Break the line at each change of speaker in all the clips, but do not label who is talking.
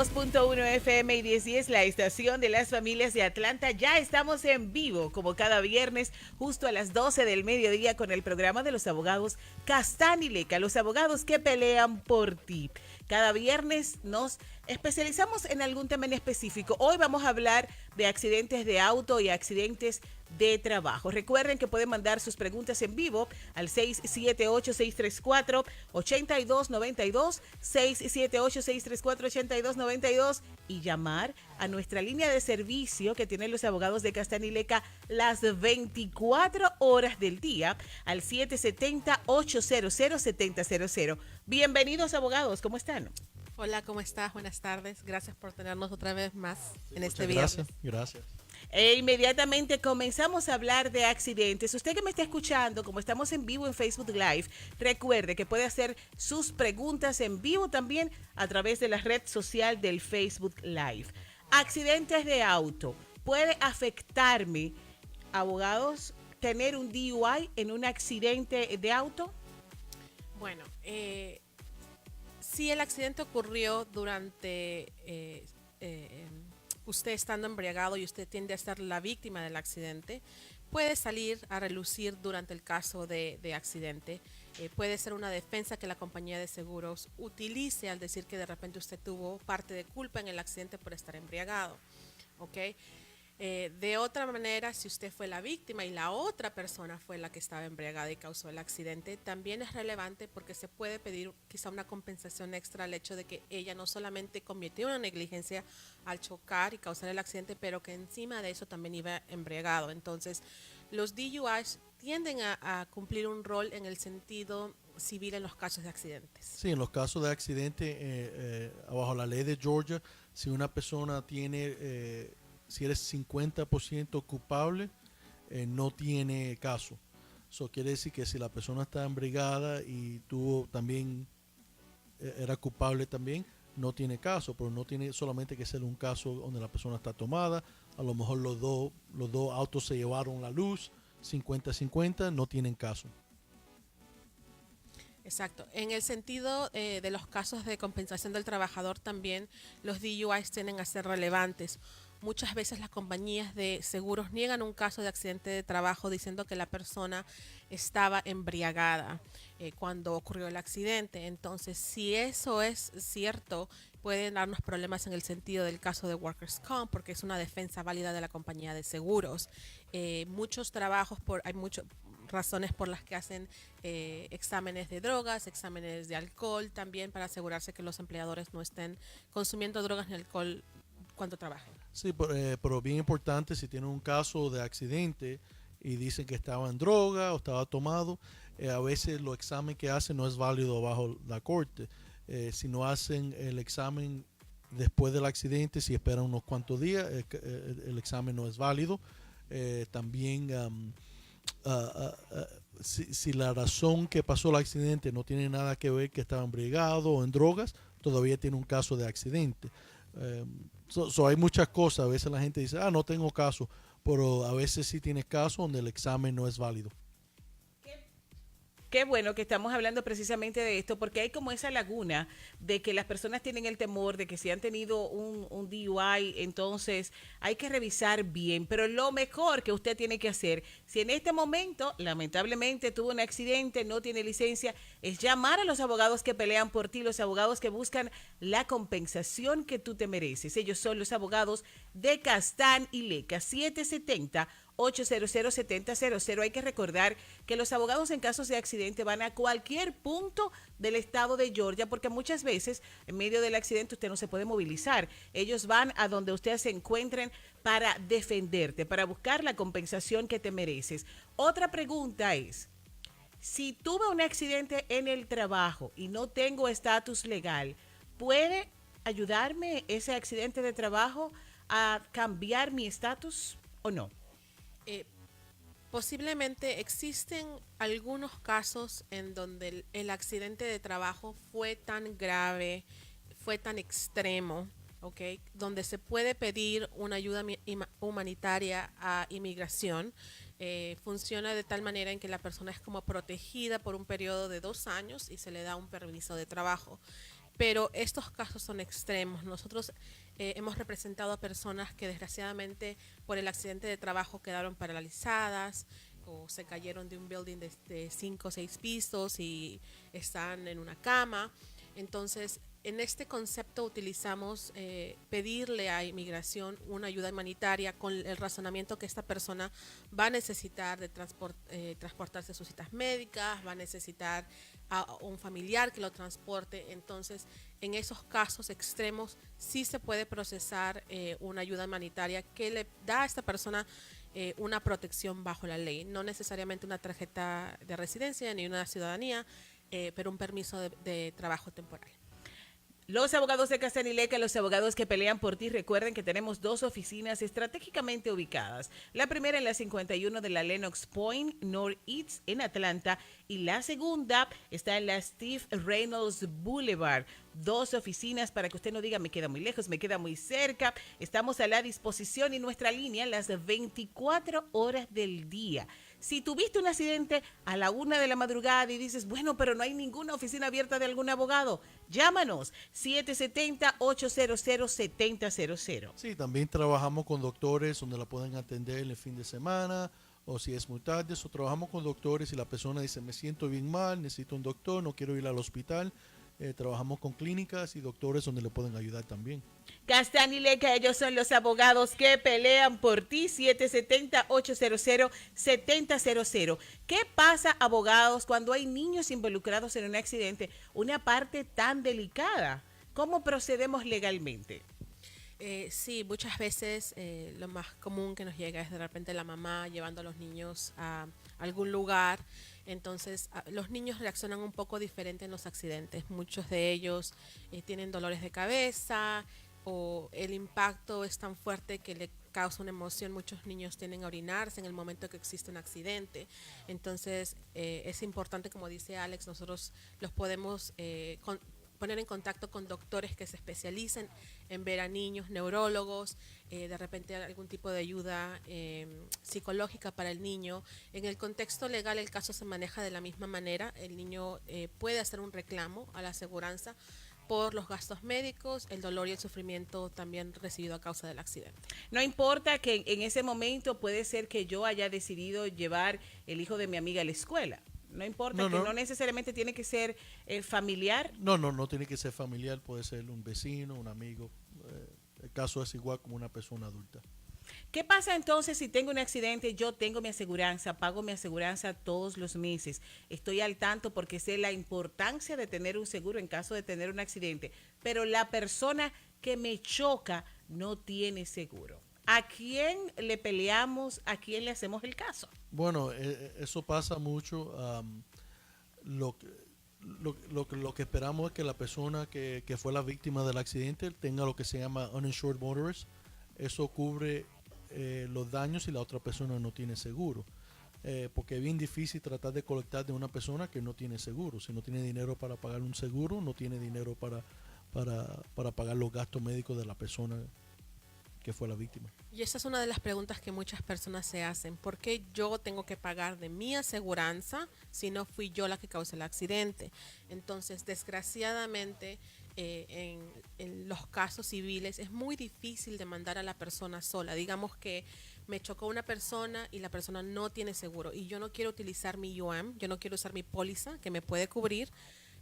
102.1 FM y 1010, la estación de las familias de Atlanta. Ya estamos en vivo, como cada viernes, justo a las 12 del mediodía, con el programa de los abogados Castán y Leca, los abogados que pelean por ti. Cada viernes nos especializamos en algún tema en específico. Hoy vamos a hablar de accidentes de auto y accidentes de trabajo. Recuerden que pueden mandar sus preguntas en vivo al 678-634-8292, 678-634-8292 y llamar a nuestra línea de servicio que tienen los abogados de Castanileca las 24 horas del día al 770-800-7000. Bienvenidos, abogados, ¿cómo están?
Hola, ¿cómo estás? Buenas tardes. Gracias por tenernos otra vez más
Sí,
en este
muchas
viernes.
gracias.
E inmediatamente comenzamos a hablar de accidentes. Usted que me está escuchando, como estamos en vivo en Facebook Live, recuerde que puede hacer sus preguntas en vivo también a través de la red social del Facebook Live. Accidentes de auto. ¿Puede afectarme, abogados, tener un DUI en un accidente de auto?
Bueno, si el accidente ocurrió durante usted estando embriagado y usted tiende a ser la víctima del accidente, puede salir a relucir durante el caso de accidente. Puede ser una defensa que la compañía de seguros utilice al decir que de repente usted tuvo parte de culpa en el accidente por estar embriagado. ¿Ok? De otra manera, si usted fue la víctima y la otra persona fue la que estaba embriagada y causó el accidente, también es relevante porque se puede pedir quizá una compensación extra al hecho de que ella no solamente cometió una negligencia al chocar y causar el accidente, pero que encima de eso también iba embriagado. Entonces, los DUIs tienden a cumplir un rol en el sentido civil en los casos de accidentes.
Sí, en los casos de accidente, bajo la ley de Georgia, si una persona tiene, si eres 50% culpable, no tiene caso. Eso quiere decir que si la persona está embriagada y tuvo también, era culpable también, no tiene caso, pero no tiene solamente que ser un caso donde la persona está tomada. A lo mejor los dos autos se llevaron la luz, 50-50, no tienen caso.
Exacto. En el sentido de los casos de compensación del trabajador también, los DUIs tienden a ser relevantes. Muchas veces las compañías de seguros niegan un caso de accidente de trabajo diciendo que la persona estaba embriagada cuando ocurrió el accidente. Entonces, si eso es cierto, pueden darnos problemas en el sentido del caso de Workers' Comp, porque es una defensa válida de la compañía de seguros. Muchos trabajos, hay muchas razones por las que hacen exámenes de drogas, exámenes de alcohol, también para asegurarse que los empleadores no estén consumiendo drogas ni alcohol cuando trabajen.
Sí, pero bien importante, si tiene un caso de accidente y dicen que estaba en droga o estaba tomado, a veces los exámenes que hacen no es válido bajo la corte. Si no hacen el examen después del accidente, si esperan unos cuantos días, el examen no es válido. También, si la razón que pasó el accidente no tiene nada que ver que estaba embriagado o en drogas, todavía tiene un caso de accidente. Hay muchas cosas. A veces la gente dice, no tengo caso, pero a veces sí tienes caso donde el examen no es válido.
Qué bueno que estamos hablando precisamente de esto, porque hay como esa laguna de que las personas tienen el temor de que si han tenido un DUI, entonces hay que revisar bien. Pero lo mejor que usted tiene que hacer, si en este momento, lamentablemente, tuvo un accidente, no tiene licencia, es llamar a los abogados que pelean por ti, los abogados que buscan la compensación que tú te mereces. Ellos son los abogados de Castán y Leca, 770-800-7000. Hay que recordar que los abogados en casos de accidente van a cualquier punto del estado de Georgia, porque muchas veces en medio del accidente usted no se puede movilizar. Ellos van a donde ustedes se encuentren para defenderte, para buscar la compensación que te mereces. Otra pregunta es, si tuve un accidente en el trabajo y no tengo estatus legal, ¿puede ayudarme ese accidente de trabajo a cambiar mi estatus o no?
Eh, Posiblemente existen algunos casos en donde el accidente de trabajo fue tan grave, fue tan extremo, ¿ok? Donde se puede pedir una ayuda humanitaria a inmigración. Funciona de tal manera en que la persona es como protegida por un periodo de 2 años y se le da un permiso de trabajo. pero estos casos son extremos. Nosotros hemos representado a personas que desgraciadamente por el accidente de trabajo quedaron paralizadas o se cayeron de un building de 5 o 6 pisos y están en una cama. Entonces, en este concepto utilizamos pedirle a inmigración una ayuda humanitaria con el razonamiento que esta persona va a necesitar de transportarse a sus citas médicas, va a necesitar a un familiar que lo transporte. Entonces, en esos casos extremos sí se puede procesar una ayuda humanitaria que le da a esta persona una protección bajo la ley, no necesariamente una tarjeta de residencia ni una ciudadanía, pero un permiso de trabajo temporal.
Los abogados de Castañileca, los abogados que pelean por ti, recuerden que tenemos 2 oficinas estratégicamente ubicadas. La primera en la 51 de la Lenox Point Northeast en Atlanta y la segunda está en la Steve Reynolds Boulevard. 2 oficinas para que usted no diga me queda muy lejos, me queda muy cerca. Estamos a la disposición y nuestra línea las 24 horas del día. Si tuviste un accidente a la 1 de la madrugada y dices, bueno, pero no hay ninguna oficina abierta de algún abogado, llámanos 770-800-7000.
Sí, también trabajamos con doctores donde la pueden atender en el fin de semana o si es muy tarde. O trabajamos con doctores y la persona dice, me siento bien mal, necesito un doctor, no quiero ir al hospital. Trabajamos con clínicas y doctores donde le pueden ayudar también.
Castañileca, ellos son los abogados que pelean por ti, 770-800-7000. ¿Qué pasa, abogados, cuando hay niños involucrados en un accidente? Una parte tan delicada. ¿Cómo procedemos legalmente?
Sí, muchas veces lo más común que nos llega es de repente la mamá llevando a los niños a algún lugar. Entonces, los niños reaccionan un poco diferente en los accidentes. Muchos de ellos tienen dolores de cabeza o el impacto es tan fuerte que le causa una emoción. Muchos niños tienden a orinarse en el momento que existe un accidente. Entonces, es importante, como dice Alex, nosotros los podemos poner en contacto con doctores que se especialicen en ver a niños, neurólogos, de repente algún tipo de ayuda psicológica para el niño. En el contexto legal el caso se maneja de la misma manera. El niño puede hacer un reclamo a la aseguranza por los gastos médicos, el dolor y el sufrimiento también recibido a causa del accidente.
No importa que en ese momento puede ser que yo haya decidido llevar el hijo de mi amiga a la escuela. No importa, no necesariamente tiene que ser familiar.
No tiene que ser familiar, puede ser un vecino, un amigo. El caso es igual como una persona adulta.
¿Qué pasa entonces si tengo un accidente? Yo tengo mi aseguranza, pago mi aseguranza todos los meses. Estoy al tanto porque sé la importancia de tener un seguro en caso de tener un accidente. Pero la persona que me choca no tiene seguro. ¿A quién le peleamos? ¿A quién le hacemos el caso?
Bueno, eso pasa mucho. Lo que esperamos es que la persona que fue la víctima del accidente tenga lo que se llama uninsured motorist. Eso cubre los daños si la otra persona no tiene seguro. Porque es bien difícil tratar de colectar de una persona que no tiene seguro. Si no tiene dinero para pagar un seguro, no tiene dinero para pagar los gastos médicos de la persona que fue la víctima.
Y esa es una de las preguntas que muchas personas se hacen. ¿Por qué yo tengo que pagar de mi aseguranza si no fui yo la que causó el accidente? Entonces, desgraciadamente, en los casos civiles es muy difícil demandar a la persona sola. Digamos que me chocó una persona y la persona no tiene seguro y yo no quiero utilizar mi UM, yo no quiero usar mi póliza que me puede cubrir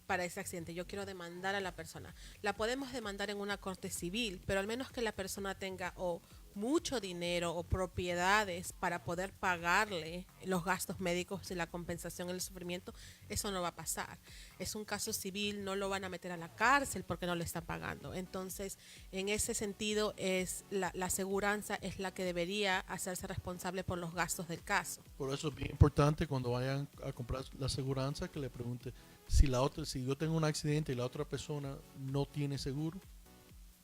para ese accidente. Yo quiero demandar a la persona. La podemos demandar en una corte civil, pero al menos que la persona tenga o mucho dinero o propiedades para poder pagarle los gastos médicos y la compensación en el sufrimiento, eso no va a pasar. Es un caso civil, no lo van a meter a la cárcel porque no le están pagando. Entonces, en ese sentido, es la aseguranza es la que debería hacerse responsable por los gastos del caso.
Por eso es bien importante cuando vayan a comprar la aseguranza que le pregunte si yo tengo un accidente y la otra persona no tiene seguro,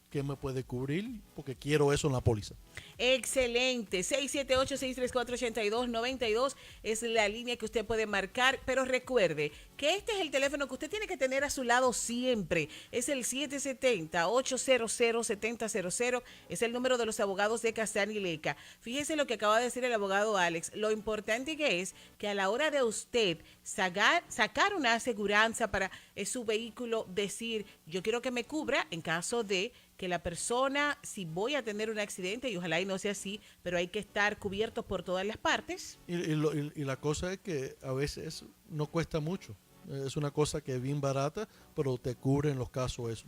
¿qué me puede cubrir? Porque quiero eso en la póliza.
Excelente. 678-634-8292 es la línea que usted puede marcar, pero recuerde que este es el teléfono que usted tiene que tener a su lado siempre. Es el 770-800-7000. Es el número de los abogados de Castañileca. Fíjese lo que acaba de decir el abogado Alex. Lo importante que es que a la hora de usted sacar una aseguranza para es su vehículo decir, yo quiero que me cubra en caso de que la persona, si voy a tener un accidente, y ojalá y no sea así, pero hay que estar cubiertos por todas las partes.
Y la cosa es que a veces no cuesta mucho. Es una cosa que es bien barata, pero te cubre en los casos eso.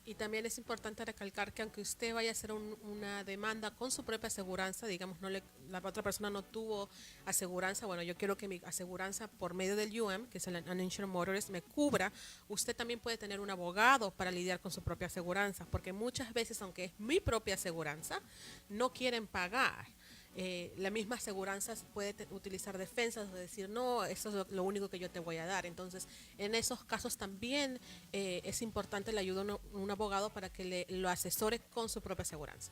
Y también es importante recalcar que aunque usted vaya a hacer una demanda con su propia aseguranza, digamos, la otra persona no tuvo aseguranza, bueno, yo quiero que mi aseguranza por medio del UM, que es el Uninsured Motorist, me cubra, usted también puede tener un abogado para lidiar con su propia aseguranza, porque muchas veces, aunque es mi propia aseguranza, no quieren pagar. La misma aseguranza puede utilizar defensas o decir, no, eso es lo único que yo te voy a dar. Entonces, en esos casos también es importante la ayuda de un abogado para que lo asesore con su propia aseguranza.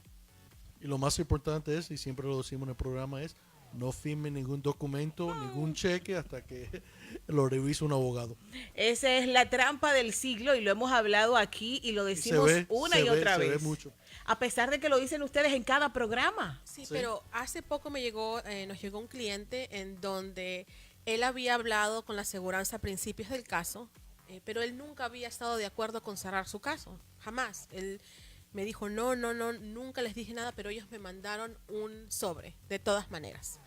Y lo más importante es, y siempre lo decimos en el programa, es no firme ningún documento, ningún cheque hasta que lo revise un abogado.
Esa es la trampa del siglo y lo hemos hablado aquí y lo decimos una y otra vez.
Se ve mucho.
A pesar de que lo dicen ustedes en cada programa.
Sí, pero hace poco nos llegó un cliente en donde él había hablado con la aseguranza a principios del caso, pero él nunca había estado de acuerdo con cerrar su caso, jamás. Él me dijo, no, nunca les dije nada, pero ellos me mandaron un sobre, de todas maneras.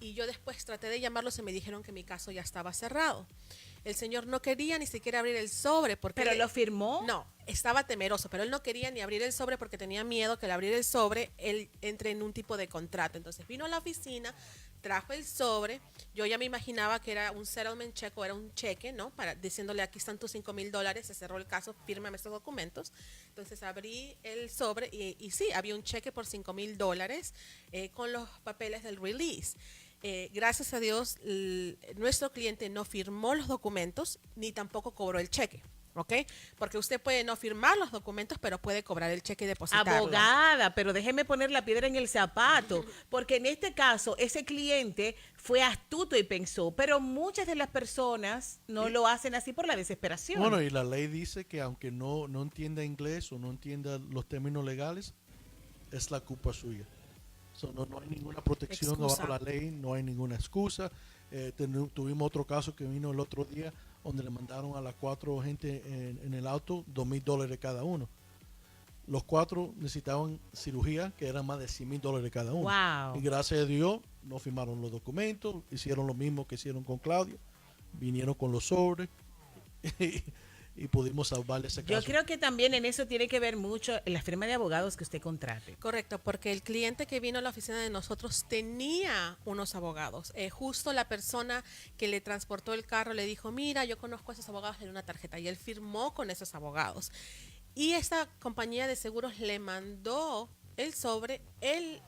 Y yo después traté de llamarlos y me dijeron que mi caso ya estaba cerrado. El señor no quería ni siquiera abrir el sobre.
¿Pero lo firmó?
No, estaba temeroso, pero él no quería ni abrir el sobre porque tenía miedo que al abrir el sobre él entre en un tipo de contrato. Entonces vino a la oficina, trajo el sobre, yo ya me imaginaba que era un settlement check o era un cheque, ¿no? Diciéndole, aquí están tus $5,000, se cerró el caso, fírmame estos documentos. Entonces abrí el sobre y sí, había un cheque por $5,000 con los papeles del release. Gracias a Dios, nuestro cliente no firmó los documentos ni tampoco cobró el cheque. ¿Ok? Porque usted puede no firmar los documentos, pero puede cobrar el cheque y depositarlo.
Abogada, pero déjeme poner la piedra en el zapato, porque en este caso ese cliente fue astuto y pensó, pero muchas de las personas no lo hacen así por la desesperación.
Bueno, y la ley dice que aunque no entienda inglés o no entienda los términos legales, es la culpa suya. No hay ninguna protección bajo la ley, no hay ninguna excusa. Tuvimos otro caso que vino el otro día donde le mandaron a las 4 gente en el auto $2,000 cada uno. Los 4 necesitaban cirugía que eran más de $100,000 cada uno.
Wow.
Y gracias a Dios no firmaron los documentos, hicieron lo mismo que hicieron con Claudio, vinieron con los sobres y pudimos salvarle ese caso.
Yo creo que también en eso tiene que ver mucho la firma de abogados que usted contrate.
Correcto, porque el cliente que vino a la oficina de nosotros tenía unos abogados. Justo la persona que le transportó el carro le dijo, mira, yo conozco a esos abogados en una tarjeta, y él firmó con esos abogados. Y esta compañía de seguros le mandó el sobre, él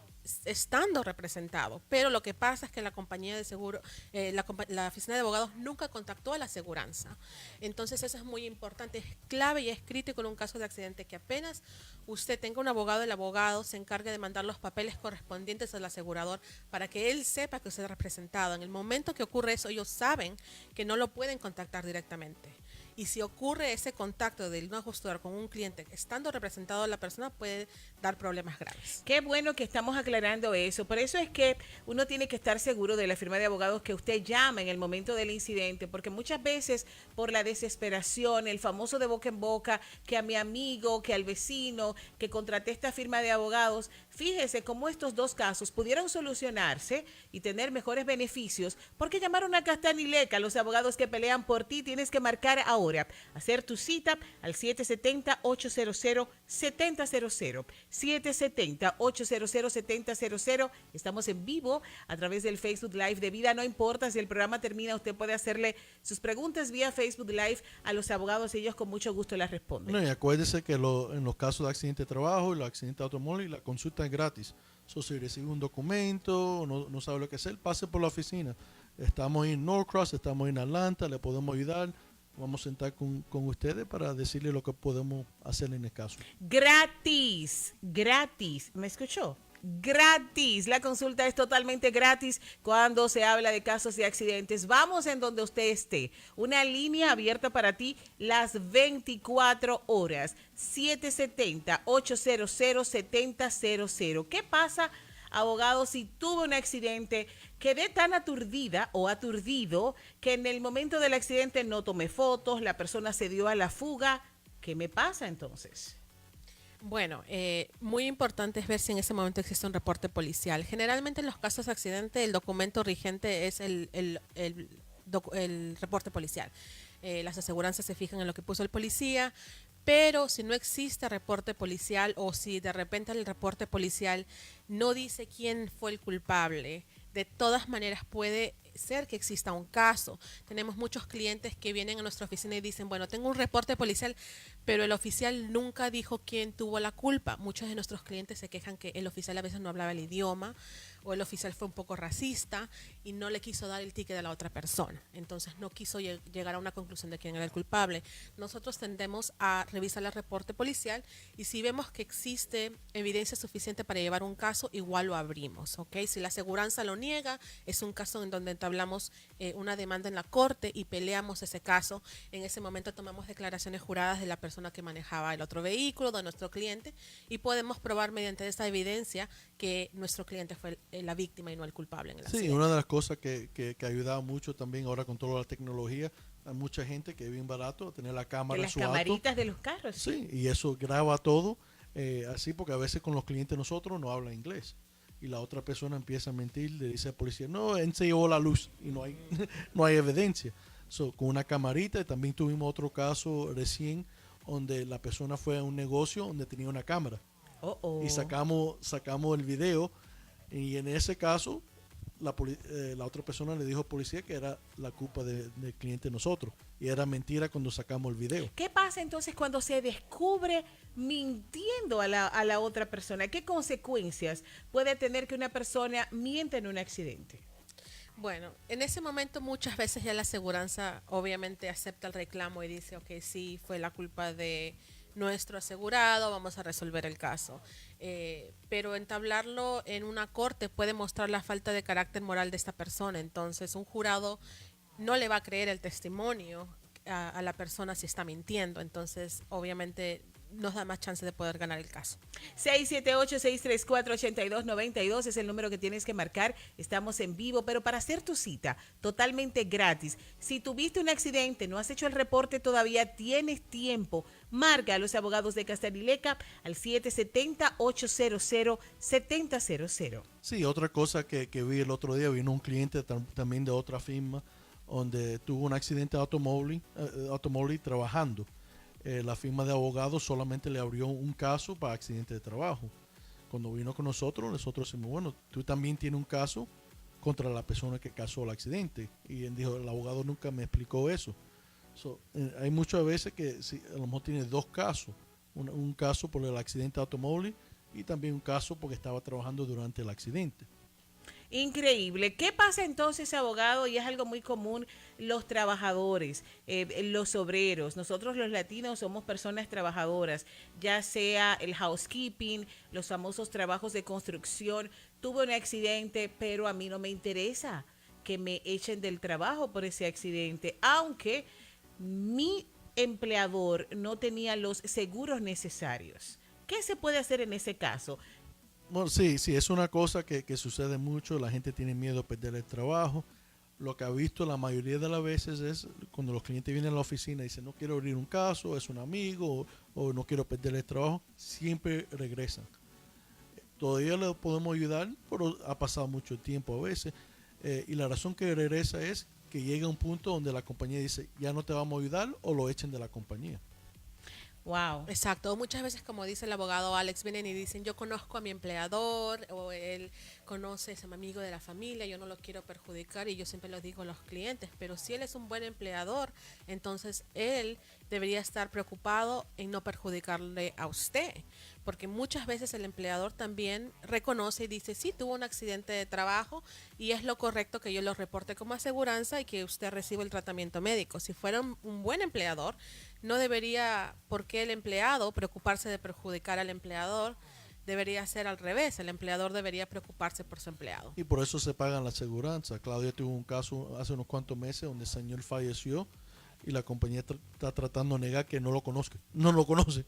estando representado, pero lo que pasa es que la compañía de seguro, la oficina de abogados nunca contactó a la aseguranza. Entonces eso es muy importante, es clave y es crítico en un caso de accidente que apenas usted tenga un abogado, el abogado se encargue de mandar los papeles correspondientes al asegurador para que él sepa que usted es representado. En el momento que ocurre eso, ellos saben que no lo pueden contactar directamente. Y si ocurre ese contacto del no ajustador con un cliente estando representado la persona, puede dar problemas graves.
Qué bueno que estamos aclarando eso. Por eso es que uno tiene que estar seguro de la firma de abogados que usted llama en el momento del incidente, porque muchas veces por la desesperación, el famoso de boca en boca, que a mi amigo, que al vecino, que contraté esta firma de abogados, fíjese cómo estos dos casos pudieron solucionarse y tener mejores beneficios, porque llamaron a Castanileca, los abogados que pelean por ti. Tienes que marcar ahora, hacer tu cita al 770-800-7000, 770-800-7000. Estamos en vivo a través del Facebook Live de Vida. No importa si el programa termina, usted puede hacerle sus preguntas vía Facebook Live a los abogados, ellos con mucho gusto las responden.
No, y acuérdese que en los casos de accidente de trabajo y los accidentes de automóvil, la consulta es gratis. Si recibe un documento, no sabe lo que hacer, pase por la oficina. Estamos en Norcross, estamos en Atlanta, le podemos ayudar. Vamos a sentar con ustedes para decirle lo que podemos hacer en el caso.
Gratis, ¿me escuchó? Gratis, la consulta es totalmente gratis cuando se habla de casos de accidentes. Vamos en donde usted esté, una línea abierta para ti las 24 horas, 770-800-7000. ¿Qué pasa abogado, si tuve un accidente, quedé tan aturdida o aturdido que en el momento del accidente no tomé fotos, la persona se dio a la fuga. ¿Qué me pasa entonces?
Bueno, muy importante es ver si en ese momento existe un reporte policial. Generalmente en los casos de accidente el documento rigente es el reporte policial. Las aseguranzas se fijan en lo que puso el policía, pero si no existe reporte policial o si de repente el reporte policial no dice quién fue el culpable, de todas maneras puede ser que exista un caso. Tenemos muchos clientes que vienen a nuestra oficina y dicen, bueno, tengo un reporte policial, pero el oficial nunca dijo quién tuvo la culpa. Muchos de nuestros clientes se quejan que el oficial a veces no hablaba el idioma o el oficial fue un poco racista y no le quiso dar el ticket a la otra persona. Entonces no quiso llegar a una conclusión de quién era el culpable. Nosotros tendemos a revisar el reporte policial y si vemos que existe evidencia suficiente para llevar un caso, igual lo abrimos, ¿ok? Si la aseguranza lo niega, es un caso en donde entablamos una demanda en la corte y peleamos ese caso. En ese momento tomamos declaraciones juradas de la persona que manejaba el otro vehículo, de nuestro cliente, y podemos probar mediante esta evidencia que nuestro cliente fue la víctima y no el culpable en el accidente.
Sí, una de las cosas que ha ayudado mucho también ahora con toda la tecnología, hay mucha gente que es bien barato tener la cámara
De
en
las
su auto.
camaritas de los carros.
Sí, y eso graba todo, así porque a veces con los clientes nosotros no hablan inglés. Y la otra persona empieza a mentir, le dice al policía, no, él se llevó la luz y no hay, no hay evidencia. So, con una camarita, y también tuvimos otro caso recién donde la persona fue a un negocio donde tenía una cámara. Y sacamos el video y en ese caso la otra persona le dijo al policía que era la culpa del cliente de nosotros y era mentira cuando sacamos el video.
¿Qué pasa entonces cuando se descubre mintiendo a la otra persona? ¿Qué consecuencias puede tener que una persona miente en un accidente?
Bueno, en ese momento muchas veces ya la aseguranza obviamente acepta el reclamo y dice, ok, sí, fue la culpa de nuestro asegurado, vamos a resolver el caso. Pero entablarlo en una corte puede mostrar la falta de carácter moral de esta persona. Entonces, un jurado no le va a creer el testimonio a la persona si está mintiendo. Entonces, obviamente, nos da más chance de poder ganar el caso.
678-634-8292 es el número que tienes que marcar. Estamos en vivo, pero para hacer tu cita totalmente gratis. Si tuviste un accidente, no has hecho el reporte todavía, tienes tiempo. Marca a los abogados de Castanileca al 770-800-7000.
Sí, otra cosa que vi el otro día, vino un cliente también de otra firma donde tuvo un accidente de automóvil trabajando. La firma de abogados solamente le abrió un caso para accidente de trabajo. Cuando vino con nosotros decimos, bueno, tú también tienes un caso contra la persona que causó el accidente. Y él dijo, el abogado nunca me explicó eso. Hay muchas veces que a lo mejor tiene dos casos. Un caso por el accidente de automóvil y también un caso porque estaba trabajando durante el accidente.
Increíble. ¿Qué pasa entonces, abogado? Y es algo muy común, los trabajadores, los obreros. Nosotros los latinos somos personas trabajadoras, ya sea el housekeeping, los famosos trabajos de construcción. Tuve un accidente, pero a mí no me interesa que me echen del trabajo por ese accidente, aunque mi empleador no tenía los seguros necesarios. ¿Qué se puede hacer en ese caso?
Bueno, sí, es una cosa que sucede mucho, la gente tiene miedo a perder el trabajo. Lo que ha visto la mayoría de las veces es cuando los clientes vienen a la oficina y dicen no quiero abrir un caso, es un amigo o no quiero perder el trabajo, siempre regresan. Todavía le podemos ayudar, pero ha pasado mucho tiempo a veces. Y la razón que regresa es que llega un punto donde la compañía dice ya no te vamos a ayudar o lo echen de la compañía.
Wow.
Exacto. Muchas veces, como dice el abogado Alex, vienen y dicen, yo conozco a mi empleador o él conoce, es mi amigo de la familia, yo no lo quiero perjudicar y yo siempre lo digo a los clientes, pero si él es un buen empleador, entonces él debería estar preocupado en no perjudicarle a usted, porque muchas veces el empleador también reconoce y dice, sí, tuvo un accidente de trabajo y es lo correcto que yo lo reporte como aseguranza y que usted reciba el tratamiento médico. Si fuera un buen empleador, no debería, ¿por qué el empleado preocuparse de perjudicar al empleador? Debería ser al revés, el empleador debería preocuparse por su empleado.
Y por eso se pagan la aseguranza. Claudia tuvo un caso hace unos cuantos meses donde el señor falleció y la compañía está tratando de negar que no lo conozca. No lo conoce.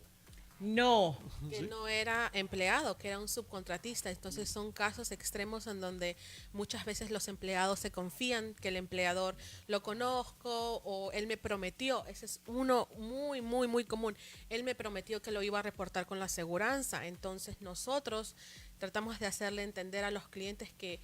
No.
que
Sí.
no era empleado, que era un subcontratista. Entonces son casos extremos en donde muchas veces los empleados se confían que el empleador lo conozco o él me prometió. Ese es uno muy, muy, muy común. Él me prometió que lo iba a reportar con la aseguranza. Entonces nosotros tratamos de hacerle entender a los clientes que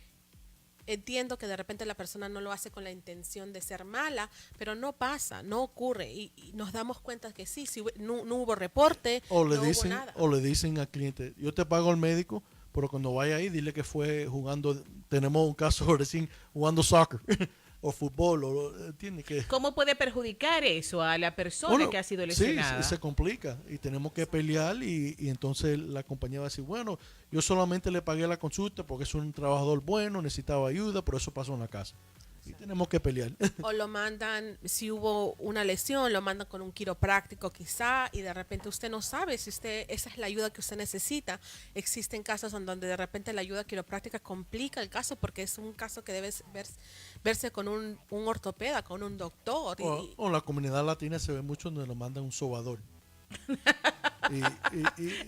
entiendo que de repente la persona no lo hace con la intención de ser mala, pero no pasa, no ocurre y nos damos cuenta que sí, no hubo reporte, no hubo nada.
O le dicen al cliente, yo te pago al médico, pero cuando vaya ahí dile que fue jugando, tenemos un caso recién jugando soccer o fútbol, ¿entiendes? Que
¿Cómo puede perjudicar eso a la persona
bueno,
que ha sido
sí,
lesionada?
se complica y tenemos que pelear y entonces la compañía va a decir, bueno, yo solamente le pagué la consulta porque es un trabajador bueno, necesitaba ayuda, pero eso pasó en la casa. Y tenemos que pelear.
O lo mandan, si hubo una lesión, lo mandan con un quiropráctico quizá y de repente usted no sabe si esa es la ayuda que usted necesita. Existen casos en donde de repente la ayuda quiropráctica complica el caso porque es un caso que debe verse con un ortopeda, con un doctor.
O en la comunidad latina se ve mucho donde lo mandan un sobador.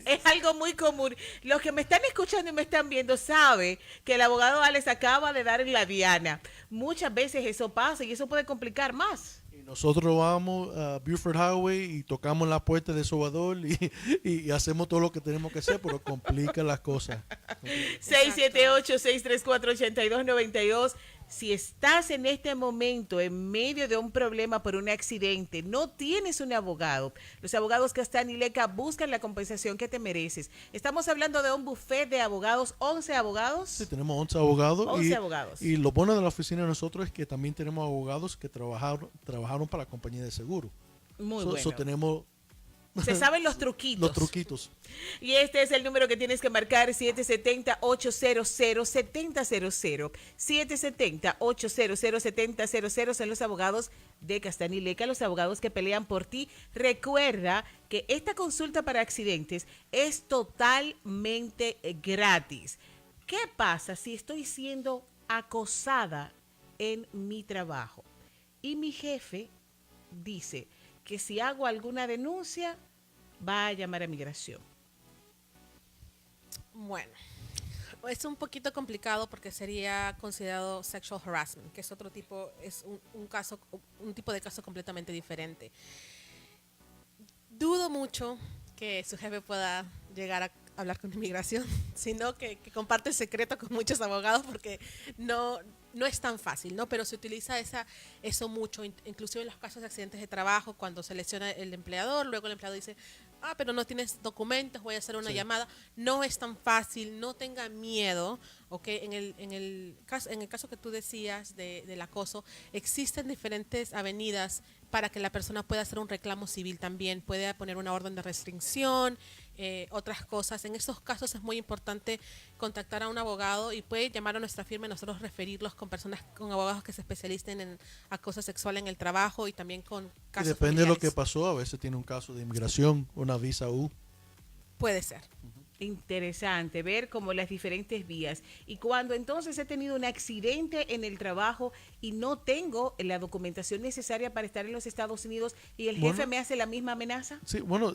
Es algo muy común. Los que me están escuchando y me están viendo saben que el abogado Alex acaba de dar en la diana. Muchas veces eso pasa y eso puede complicar más.
Y nosotros vamos a Buford Highway y tocamos la puerta de sobador y hacemos todo lo que tenemos que hacer, pero complica las cosas.
678-634-8292. Si estás en este momento en medio de un problema por un accidente, no tienes un abogado. Los abogados Castani Leca buscan la compensación que te mereces. Estamos hablando de un buffet de abogados, 11 abogados.
Sí, tenemos 11 abogados.
11 abogados.
Y lo bueno de la oficina de nosotros es que también tenemos abogados que trabajaron para la compañía de seguro.
Muy
So
bueno.
tenemos
Se saben los truquitos.
los truquitos.
Y este es el número que tienes que marcar, 770-800-7000. 770-800-7000 son los abogados de Castani Leca, los abogados que pelean por ti. Recuerda que esta consulta para accidentes es totalmente gratis. ¿Qué pasa si estoy siendo acosada en mi trabajo? Y mi jefe dice que si hago alguna denuncia, va a llamar a migración.
Bueno, es un poquito complicado porque sería considerado sexual harassment, que es otro tipo, es un tipo de caso completamente diferente. Dudo mucho que su jefe pueda llegar a hablar con inmigración, sino que comparte el secreto con muchos abogados porque no es tan fácil, ¿no? Pero se utiliza eso mucho, inclusive en los casos de accidentes de trabajo, cuando se lesiona el empleador, luego el empleado dice, pero no tienes documentos, voy a hacer una llamada. No es tan fácil, no tenga miedo, ¿ok? En el caso que tú decías del acoso, existen diferentes avenidas para que la persona pueda hacer un reclamo civil también, puede poner una orden de restricción, otras cosas. En esos casos es muy importante contactar a un abogado y puede llamar a nuestra firma y nosotros referirlos con abogados que se especialicen en acoso sexual en el trabajo y también con
Y
casos
depende de lo que
familiares.
pasó, a veces tiene un caso de inmigración, una visa U.
Puede ser.
Interesante ver como las diferentes vías. Y cuando entonces he tenido un accidente en el trabajo y no tengo la documentación necesaria para estar en los Estados Unidos y el jefe
Bueno.
me hace la misma amenaza.
Sí, bueno,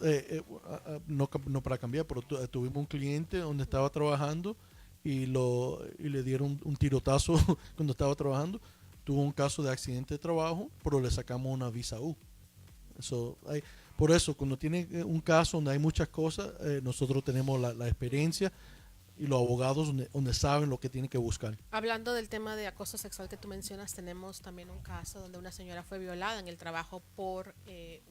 no para cambiar, pero tuvimos un cliente donde estaba trabajando y le dieron un tirotazo cuando estaba trabajando. Tuvo un caso de accidente de trabajo, pero le sacamos una visa U. Por eso, cuando tiene un caso donde hay muchas cosas, nosotros tenemos la experiencia y los abogados donde saben lo que tienen que buscar.
Hablando del tema de acoso sexual que tú mencionas, tenemos también un caso donde una señora fue violada en el trabajo por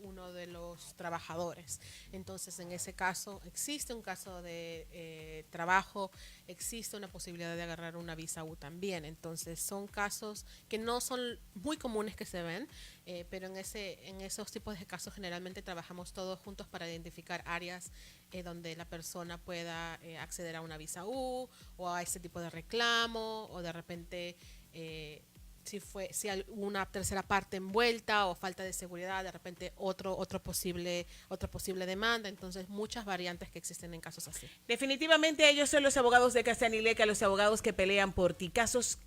uno de los trabajadores. Entonces, en ese caso, existe un caso de trabajo, existe una posibilidad de agarrar una visa U también. Entonces, son casos que no son muy comunes que se ven, pero en esos tipos de casos generalmente trabajamos todos juntos para identificar áreas donde la persona pueda acceder a una visa U o a ese tipo de reclamo o de repente si hay una tercera parte envuelta o falta de seguridad, de repente otra posible demanda. Entonces muchas variantes que existen en casos así.
Definitivamente ellos son los abogados de Castani Leca, los abogados que pelean por ti. Casos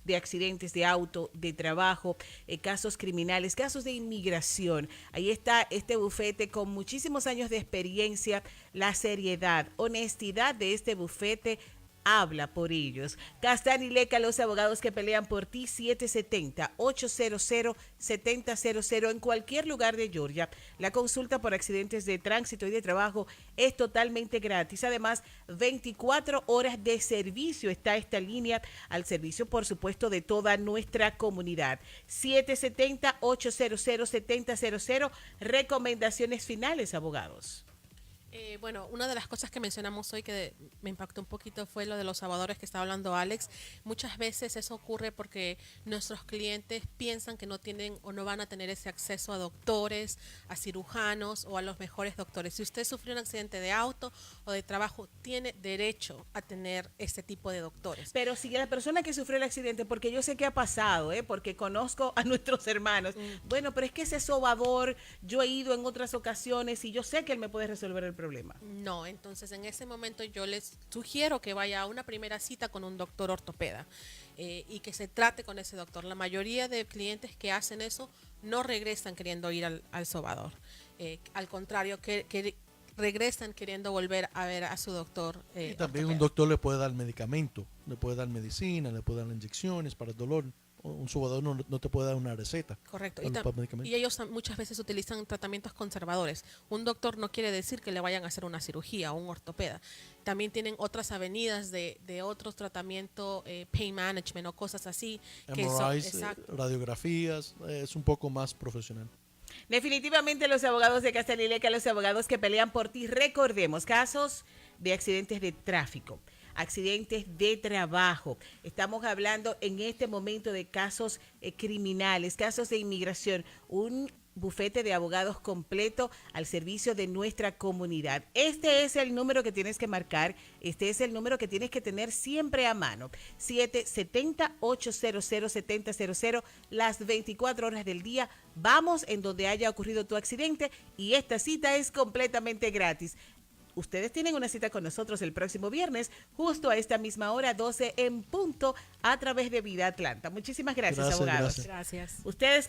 de accidentes de auto, de trabajo, casos criminales, casos de inmigración. Ahí está este bufete con muchísimos años de experiencia, la seriedad, honestidad de este bufete habla por ellos. Castani Leca, los abogados que pelean por ti, 770-800-7000 en cualquier lugar de Georgia. La consulta por accidentes de tránsito y de trabajo es totalmente gratis. Además, 24 horas de servicio está esta línea al servicio, por supuesto, de toda nuestra comunidad. 770-800-7000. Recomendaciones finales, abogados.
Bueno, una de las cosas que mencionamos hoy que me impactó un poquito fue lo de los salvadores que estaba hablando Alex. Muchas veces eso ocurre porque nuestros clientes piensan que no tienen o no van a tener ese acceso a doctores, a cirujanos o a los mejores doctores. Si usted sufrió un accidente de auto o de trabajo, tiene derecho a tener este tipo de doctores.
Pero si la persona que sufrió el accidente, porque yo sé que ha pasado, porque conozco a nuestros hermanos, bueno, pero es que ese sobador, yo he ido en otras ocasiones y yo sé que él me puede resolver el problema.
No, entonces en ese momento yo les sugiero que vaya a una primera cita con un doctor ortopeda y que se trate con ese doctor. La mayoría de clientes que hacen eso no regresan queriendo ir al sobador. Al contrario, que regresan queriendo volver a ver a su doctor.
Y también
ortopeda.
un doctor le puede dar medicamento, le puede dar medicina, le puede dar inyecciones para el dolor. Un sobador no te puede dar una receta.
Correcto.
Para medicamentos.
Y ellos muchas veces utilizan tratamientos conservadores. Un doctor no quiere decir que le vayan a hacer una cirugía o un ortopeda. También tienen otras avenidas de otros tratamientos, pain management o cosas así.
MRIs, radiografías, es un poco más profesional.
Definitivamente los abogados de Castanileca, los abogados que pelean por ti. Recordemos, casos de accidentes de tráfico, accidentes de trabajo. Estamos hablando en este momento de casos criminales, casos de inmigración, un bufete de abogados completo al servicio de nuestra comunidad. Este es el número que tienes que marcar, este es el número que tienes que tener siempre a mano. 770-800-7000, las 24 horas del día. Vamos en donde haya ocurrido tu accidente y esta cita es completamente gratis. Ustedes tienen una cita con nosotros el próximo viernes, justo a esta misma hora, 12 en punto, a través de Vida Atlanta. Muchísimas gracias, abogados.
Gracias.
Ustedes